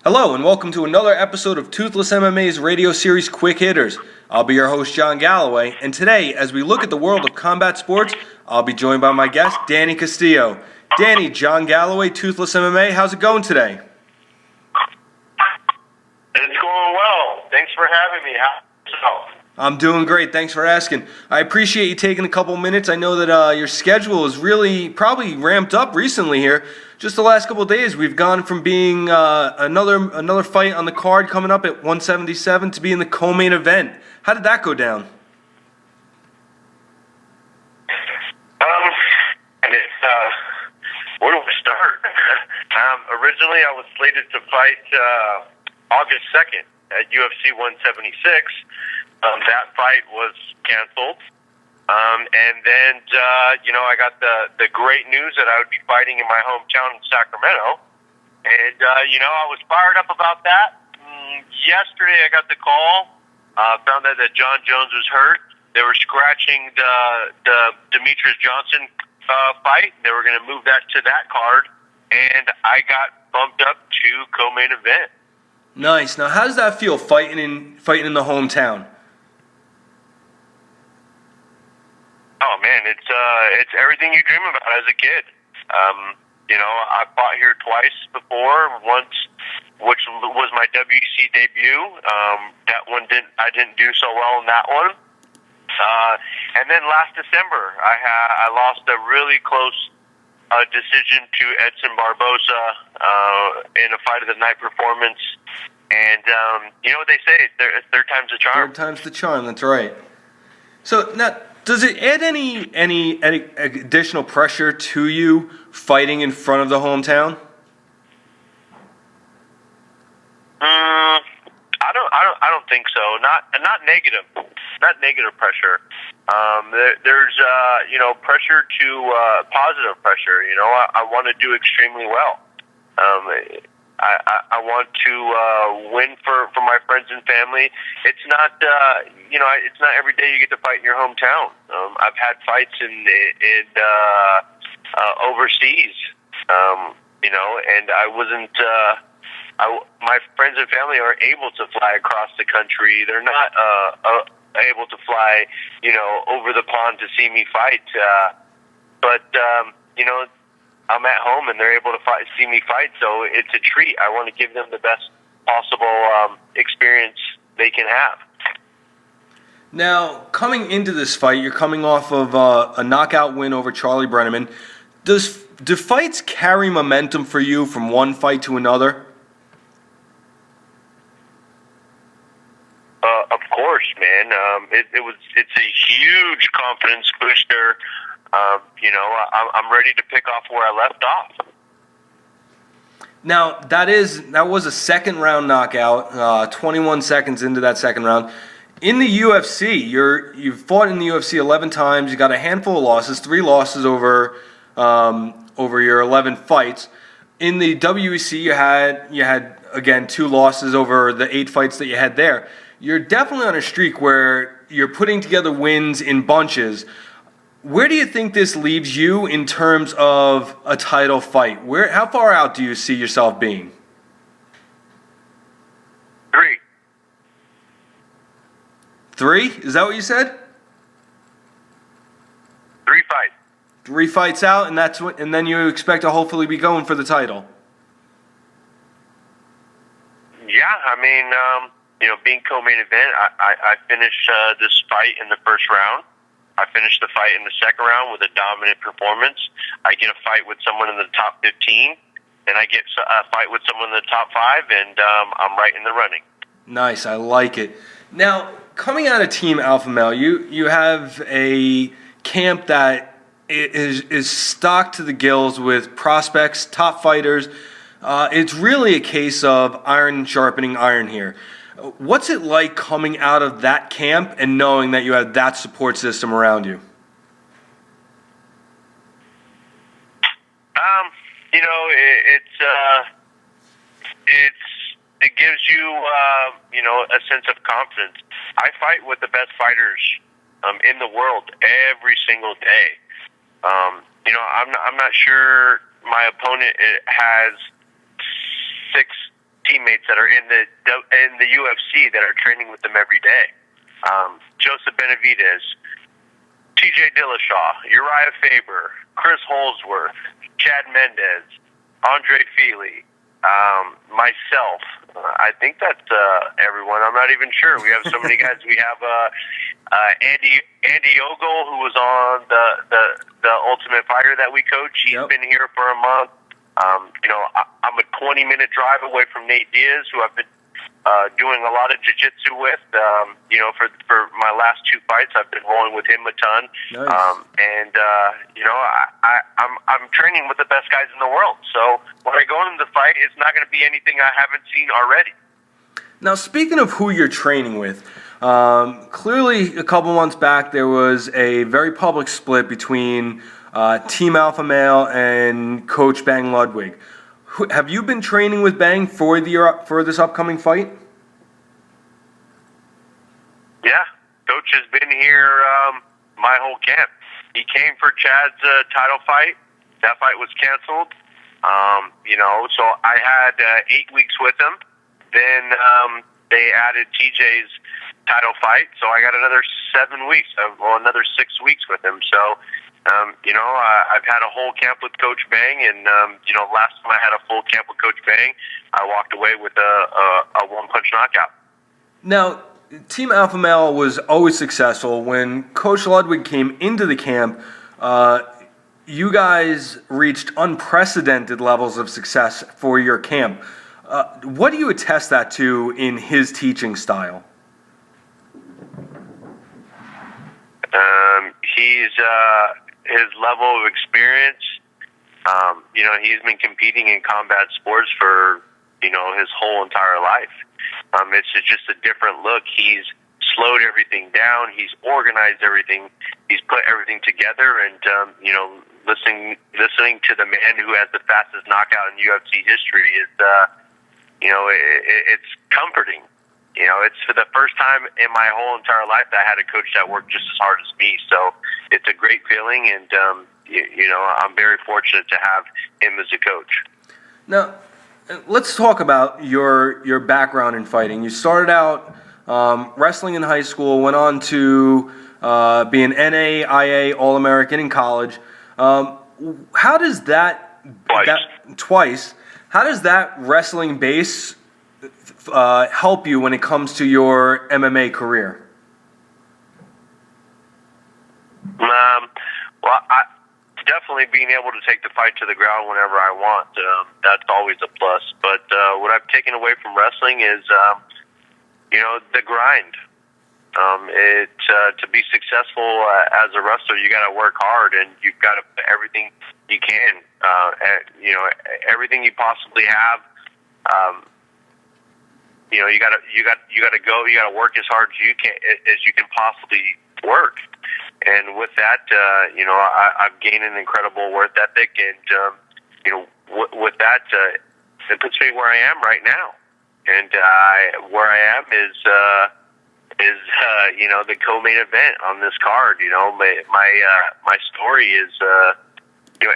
Hello and welcome to another episode of Toothless MMA's radio series Quick Hitters. I'll be your host, John Galloway, and today, as we look at the world of combat sports, I'll be joined by my guest, Danny Castillo. Danny, John Galloway, Toothless MMA, how's it going today? It's going well. Thanks for having me. How's yourself? I'm doing great. Thanks for asking. I appreciate you taking a couple minutes. I know that your schedule is really probably ramped up recently here. Just the last couple of days, we've gone from being another fight on the card coming up at 177 to being the co-main event. How did that go down? And it's where do we start? Originally, I was slated to fight August 2nd at UFC 176. That fight was canceled. And then, I got the great news that I would be fighting in my hometown in Sacramento. And, I was fired up about that. Yesterday, I got the call, found out that John Jones was hurt. They were scratching the Demetrius Johnson fight. They were going to move that to that card. And I got bumped up to co-main event. Nice. Now, how does that feel, fighting in the hometown? Oh man, it's everything you dream about as a kid. I fought here twice before. Once, which was my WEC debut. That one I didn't do so well in that one. And then last December, I lost a really close decision to Edson Barbosa in a fight of the night performance. And you know what they say? Third time's the charm. Third time's the charm. That's right. So now, does it add any additional pressure to you fighting in front of the hometown? I don't think so. Not negative. Not negative pressure. There's pressure to positive pressure. I want to do extremely well. I want to win for my friends and family. It's not it's not every day you get to fight in your hometown. I've had fights in overseas, and I wasn't. My friends and family are able to fly across the country. They're not able to fly, over the pond to see me fight. But I'm at home and they're able to see me fight, so it's a treat. I want to give them the best possible experience they can have. Now, coming into this fight, you're coming off of a knockout win over Charlie Brenneman. Do fights carry momentum for you from one fight to another? Of course, man. It's a huge confidence booster. I'm ready to pick off where I left off. Now, that was a second round knockout, 21 seconds into that second round. In the UFC, you've fought in the UFC 11 times. You got a handful of losses, 3 losses over your 11 fights. In the WEC, you had again 2 losses over the 8 fights that you had there. You're definitely on a streak where you're putting together wins in bunches. Where do you think this leaves you in terms of a title fight? How far out do you see yourself being? 3. 3? Is that what you said? 3 fights. 3 fights out, and then you expect to hopefully be going for the title. Yeah, I mean, being co-main event, I finished this fight in the first round. I finished the fight in the second round with a dominant performance. I get a fight with someone in the top 15, and I get a fight with someone in the top 5, and I'm right in the running. Nice, I like it. Now, coming out of Team Alpha Male, you have a camp that is stocked to the gills with prospects, top fighters. It's really a case of iron sharpening iron here. What's it like coming out of that camp and knowing that you have that support system around you? It gives you a sense of confidence. I fight with the best fighters in the world every single day. I'm not sure my opponent has 6 team teammates that are in the UFC that are training with them every day. Joseph Benavidez, T.J. Dillashaw, Uriah Faber, Chris Holdsworth, Chad Mendez, Andre Feely, myself. I think that's everyone. I'm not even sure. We have so many guys. We have Andy Ogle, who was on the Ultimate Fighter that we coach. He's been here for a month. I'm a 20-minute drive away from Nate Diaz, who I've been doing a lot of jiu-jitsu with. For my last 2 fights, I've been rolling with him a ton. Nice. I'm training with the best guys in the world. So when I go into the fight, it's not going to be anything I haven't seen already. Now, speaking of who you're training with, clearly a couple months back there was a very public split between Team Alpha Male and Coach Bang Ludwig. Have you been training with Bang for this upcoming fight? Yeah, Coach has been here my whole camp. He came for Chad's title fight. That fight was canceled. So I had 8 weeks with him. Then they added TJ's title fight, so I got another 7 weeks. Another 6 weeks with him. So, I've had a whole camp with Coach Bang, and last time I had a full camp with Coach Bang, I walked away with a one-punch knockout. Now, Team Alpha Male was always successful. When Coach Ludwig came into the camp, you guys reached unprecedented levels of success for your camp. What do you attest that to in his teaching style? His level of experience. He's been competing in combat sports for his whole entire life. It's just a different look. He's slowed everything down. He's organized everything. He's put everything together, and listening to the man who has the fastest knockout in UFC history is it's comforting. It's for the first time in my whole entire life that I had a coach that worked just as hard as me. So it's a great feeling, and I'm very fortunate to have him as a coach. Now, let's talk about your background in fighting. You started out wrestling in high school, went on to be an NAIA All-American in college. How does twice? How does that wrestling base help you when it comes to your MMA career? Definitely being able to take the fight to the ground whenever I want. That's always a plus. But what I've taken away from wrestling is, the grind. To be successful as a wrestler, you got to work hard, and you've got to put everything you can, everything you possibly have. You got to go. You got to work as hard as you can possibly work. And with that, I've gained an incredible work ethic, and with that, it puts me where I am right now. And where I am is the co-main event on this card. My story is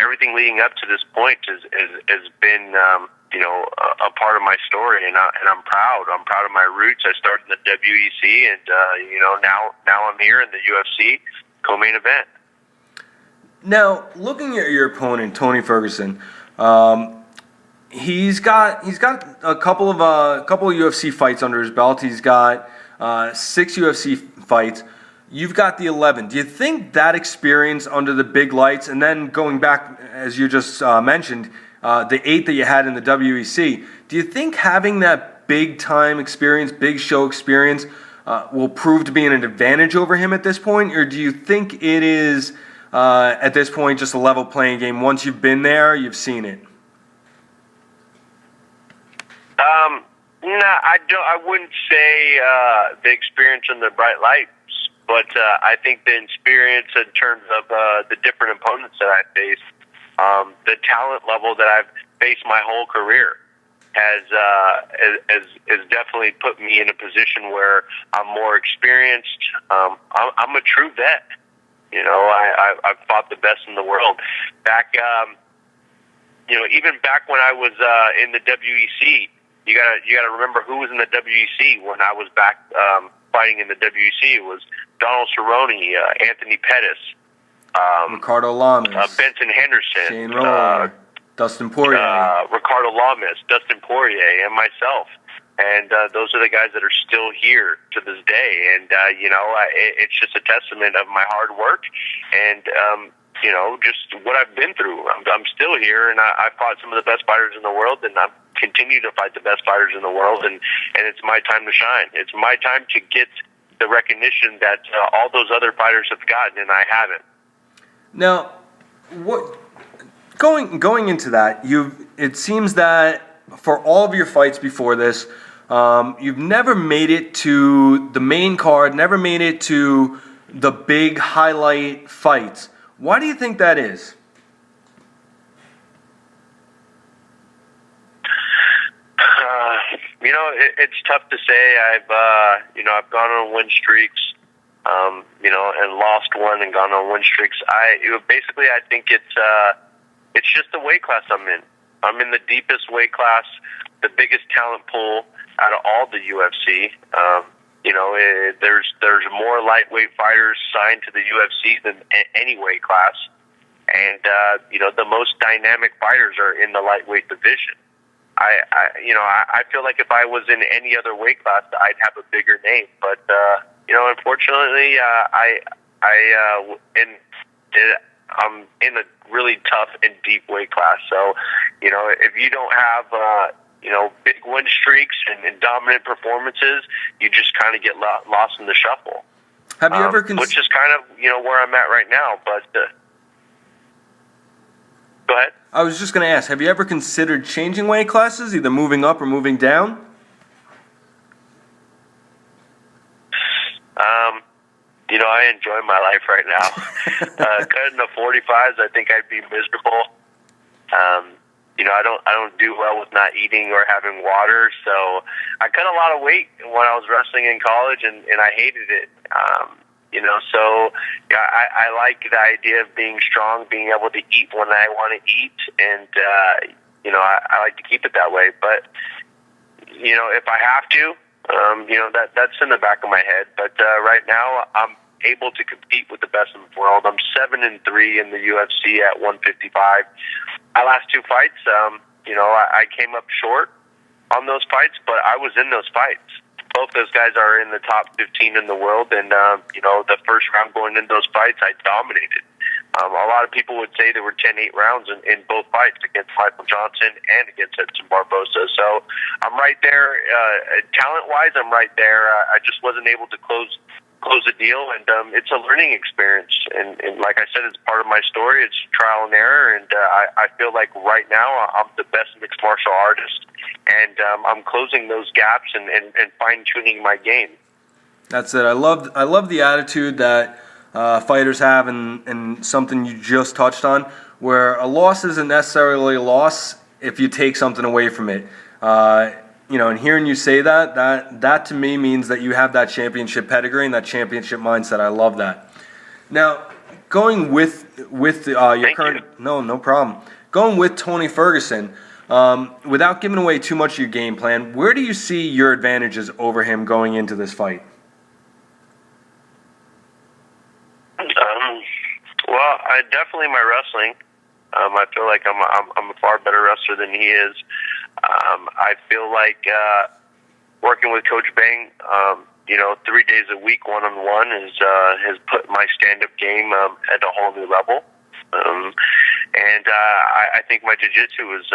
everything leading up to this point has been a part of my story, and I'm proud. I'm proud of my roots. I started in the WEC, and now I'm here in the UFC co-main event. Now, looking at your opponent, Tony Ferguson, he's got a couple of UFC fights under his belt. He's got 6 UFC fights. You've got the 11. Do you think that experience under the big lights, and then going back, as you just mentioned, the 8 that you had in the WEC, do you think having that big time experience, big show experience, will prove to be an advantage over him at this point? Or do you think it is, at this point, just a level playing game? Once you've been there, you've seen it? No, I wouldn't say the experience in the bright lights, but I think the experience in terms of the different opponents that I faced, the talent level that I've faced my whole career has definitely put me in a position where I'm more experienced. I'm a true vet. I've fought the best in the world. Back, even back when I was in the WEC, you gotta remember who was in the WEC when I was back fighting in the WEC. It was Donald Cerrone, Anthony Pettis, Ricardo Lamas, Benson Henderson, Shane Roller, Dustin Poirier, Ricardo Lamas, Dustin Poirier, and myself. And those are the guys that are still here to this day. And it's just a testament of my hard work and just what I've been through. I'm still here, and I fought some of the best fighters in the world, and I continue to fight the best fighters in the world. And it's my time to shine. It's my time to get the recognition that all those other fighters have gotten, and I haven't. Now, going into that, it seems that for all of your fights before this, you've never made it to the main card, never made it to the big highlight fights. Why do you think that is? It's tough to say. I've gone on win streaks, and lost one and gone on win streaks. I think it's just the weight class I'm in. I'm in the deepest weight class, the biggest talent pool out of all the UFC. There's more lightweight fighters signed to the UFC than any weight class, and the most dynamic fighters are in the lightweight division. I feel like if I was in any other weight class, I'd have a bigger name. But unfortunately, I'm in a really tough and deep weight class. So, if you don't have big win streaks and dominant performances, you just kind of get lost in the shuffle. Have you ever which is kind of where I'm at right now. But go ahead. I was just going to ask, have you ever considered changing weight classes, either moving up or moving down? I enjoy my life right now. Cutting the 45s, I think I'd be miserable. I don't do well with not eating or having water, so I cut a lot of weight when I was wrestling in college, and I hated it. I like the idea of being strong, being able to eat when I want to eat, and I like to keep it that way. But if I have to, that's in the back of my head. But right now, I'm able to compete with the best in the world. I'm 7-3 in the UFC at 155. My last two fights, I came up short on those fights, but I was in those fights. Both those guys are in the top 15 in the world, and the first round going into those fights, I dominated. A lot of people would say there were 10-8 rounds in both fights against Michael Johnson and against Edson Barboza. So I'm right there. Talent-wise, I'm right there. I just wasn't able to close the deal, and it's a learning experience. And like I said, it's part of my story. It's trial and error, and I feel like right now I'm the best mixed martial artist, and I'm closing those gaps and fine-tuning my game. That's it. I love the attitude that fighters have, and something you just touched on, where a loss isn't necessarily a loss if you take something away from it. And hearing you say that to me means that you have that championship pedigree and that championship mindset. I love that. Now, going with your current, no problem. Going with Tony Ferguson, without giving away too much of your game plan, where do you see your advantages over him going into this fight? Well, definitely my wrestling. I feel like I'm a far better wrestler than he is. I feel like working with Coach Bang, 3 days a week, one-on-one, has put my stand-up game at a whole new level. I think my jiu-jitsu is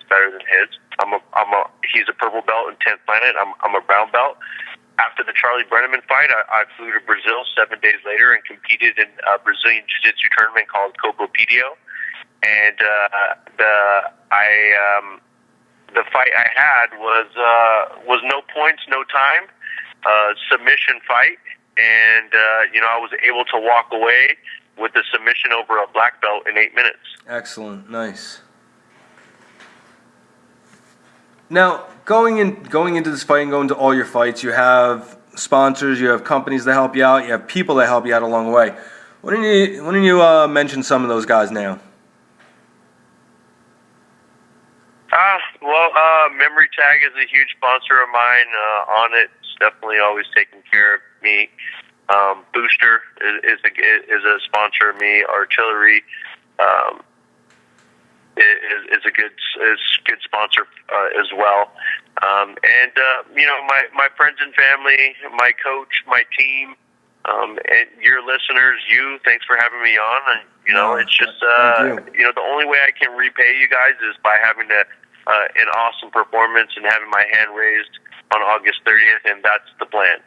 better than his. He's a purple belt in 10th Planet. I'm a brown belt. After the Charlie Brenneman fight, I flew to Brazil 7 days later and competed in a Brazilian jiu-jitsu tournament called Copopedio. And the fight I had was no points, no time, submission fight, and I was able to walk away with the submission over a black belt in 8 minutes. Excellent, nice. Now, going into this fight and going to all your fights, you have sponsors, you have companies that help you out, you have people that help you out along the way. Why don't you mention some of those guys now? Memory Tag is a huge sponsor of mine. On it, it's definitely always taking care of me. Booster is a sponsor of me. Artillery is a good sponsor as well. And my friends and family, my coach, my team, and your listeners, thanks for having me on. And, it's just the only way I can repay you guys is by having an awesome performance and having my hand raised on August 30th, and that's the plan.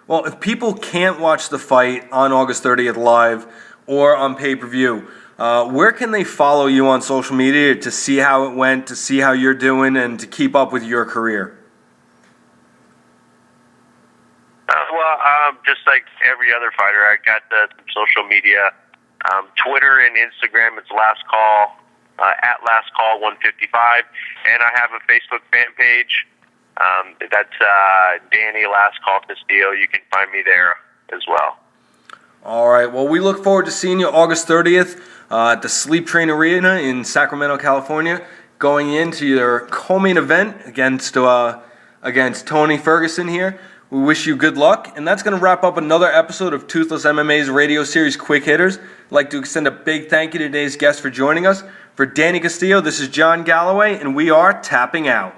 Well, if people can't watch the fight on August 30th live or on pay-per-view, where can they follow you on social media to see how it went, to see how you're doing, and to keep up with your career? Just like every other fighter, I got the social media, Twitter and Instagram. It's Last Call, at Last Call 155, and I have a Facebook fan page. That's Danny Last Call Castillo. You can find me there as well. All right. Well, we look forward to seeing you August 30th at the Sleep Train Arena in Sacramento, California, going into your co-main event against Tony Ferguson here. We wish you good luck, and that's going to wrap up another episode of Toothless MMA's radio series Quick Hitters. I'd like to extend a big thank you to today's guest for joining us. For Danny Castillo, this is John Galloway, and we are tapping out.